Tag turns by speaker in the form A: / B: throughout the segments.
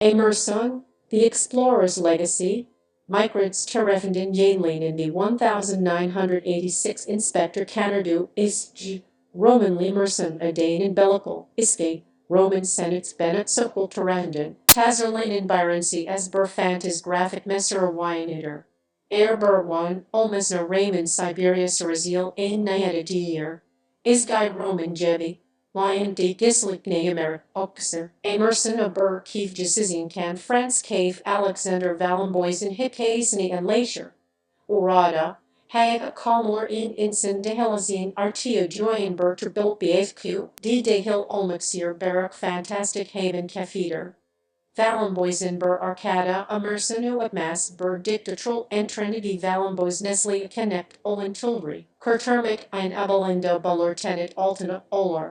A: Amerzone'u, The Explorer's Legacy, Microïds tarafından yayınlanan 1986 Inspector Canardo is G. Romanlı Amerzone'u dayanan Belçikalı iske, Roman Senate Benoît Sokal tarafından tasarlanan birinci as bir fantezi grafik macera oyunudur. Oyun, olmasına rağmen Syberia serisiyle aynı dünyada, izgay Roman gibi, lion de Güney Amerika, Amerzone'u bir kevcisizken France cave Alexandre Valembois'in hikayesini anlatır. Orada, hayat kalmalar insan dehilazin artıya joyan bir tırbil Beyaz Kuş, dahil olmasına barak fantastik haven kafedir. Valembois'in bir arkada Amerzone'u atmaz bir diktatörel entrenidi Valembois connect olan tilri, kurtarmak ein abalında belirtenet altına olar.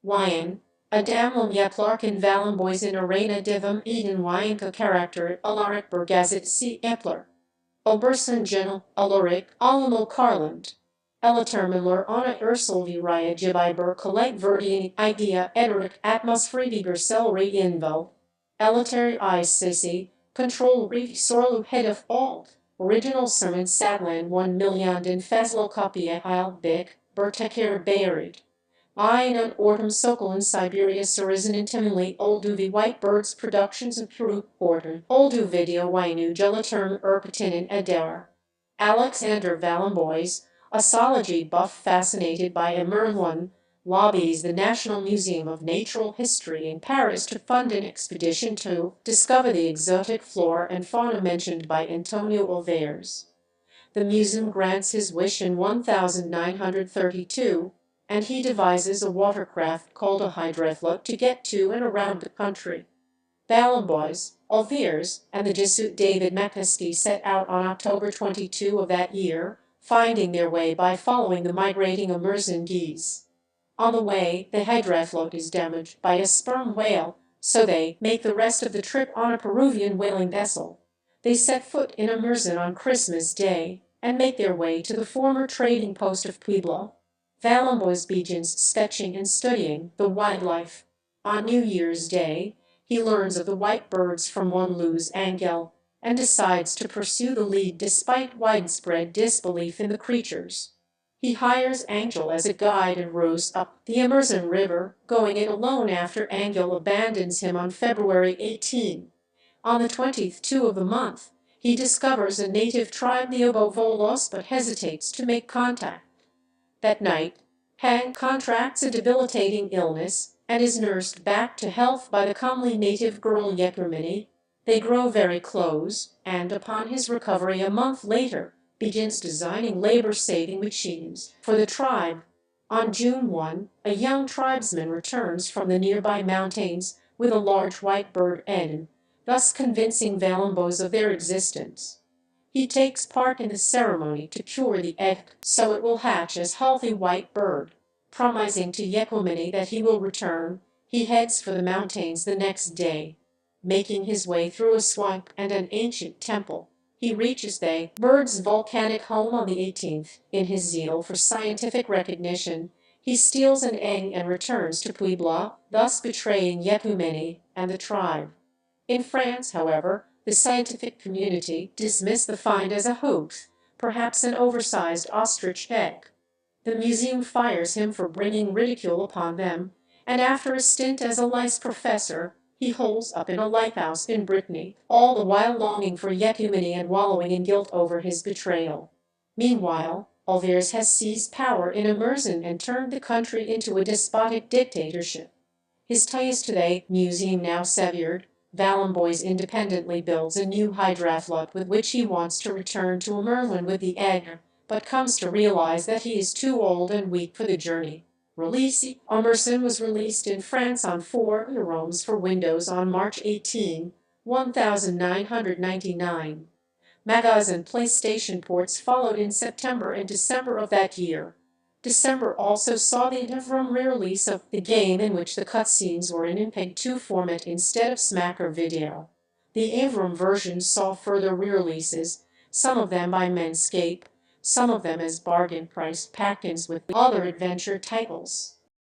A: Oyun, adamım yaplarken Valembois'in arena devam eden oyuncu karakteri alarak bir gazetesi yaplar. Oberson genel alarak alamo karland. Elaterminler ona Syberia gibi bir kolay verdiğini idea ederek atmosferi bir selleri inval. Elitary ICC, control reef sorlu hedef alt, original sermon satlan 1 milyondan fazla kopya aldık, bir teker buried. Aynı ortam Sokal'ın Syberia serisinin temeli olduğu White Birds Productions of Peru ortam olduğu video oyunu gelaterm erpatinin eder. Alexandre Valembois, a zoology buff fascinated by Amerzone'u, lobbies the National Museum of Natural History in Paris to fund an expedition to discover the exotic flora and fauna mentioned by Antonio Olveiras. The museum grants his wish in 1932, and he devises a watercraft called a hydrofloat to get to and around the country. Valembois, Olveiras, and the Jesuit David McCaskey set out on October 22 of that year, finding their way by following the migrating Amerzone geese. On the way, the hydrofloat is damaged by a sperm whale, so they make the rest of the trip on a Peruvian whaling vessel. They set foot in Amerzone on Christmas Day, and make their way to the former trading post of Pueblo. Valembois begins sketching and studying the wildlife. On New Year's Day, he learns of the white birds from one loose Angel, and decides to pursue the lead despite widespread disbelief in the creatures. He hires Angel as a guide and rows up the Amerzone River, going it alone after Angel abandons him on February 18. On the 22nd of the month, he discovers a native tribe near Bovolos but hesitates to make contact. That night, Hang contracts a debilitating illness and is nursed back to health by the comely native girl Yekrimini. They grow very close, and upon his recovery a month later, begins designing labor-saving machines for the tribe. On June 1, a young tribesman returns from the nearby mountains with a large white bird egg, thus convincing Valembois of their existence. He takes part in the ceremony to cure the egg so it will hatch as healthy white bird. Promising to Yekrimini that he will return, he heads for the mountains the next day. Making his way through a swamp and an ancient temple, he reaches the bird's volcanic home on the 18th. In his zeal for scientific recognition, he steals an egg and returns to Puebla, thus betraying Yekrimini and the tribe. In France, however, the scientific community dismissed the find as a hoax, perhaps an oversized ostrich egg. The museum fires him for bringing ridicule upon them, and after a stint as a lice professor, he holes up in a lighthouse in Brittany, all the while longing for Yekrimini and wallowing in guilt over his betrayal. Meanwhile, Olveiras has seized power in Amerzone and turned the country into a despotic dictatorship. His ties to the museum now severed, Valembois independently builds a new hydrofloat with which he wants to return to Amerzone with the egg, but comes to realize that he is too old and weak for the journey. Release: Amerzone was released in France on 4 euros for Windows on March 18, 1999. Magas and PlayStation ports followed in September and December of that year. December also saw the interim re-release of the game in which the cutscenes were in MPEG-2 format instead of Smacker video. The interim versions saw further re-releases, some of them by Menscape, some of them as bargain price pack-ins with other adventure titles.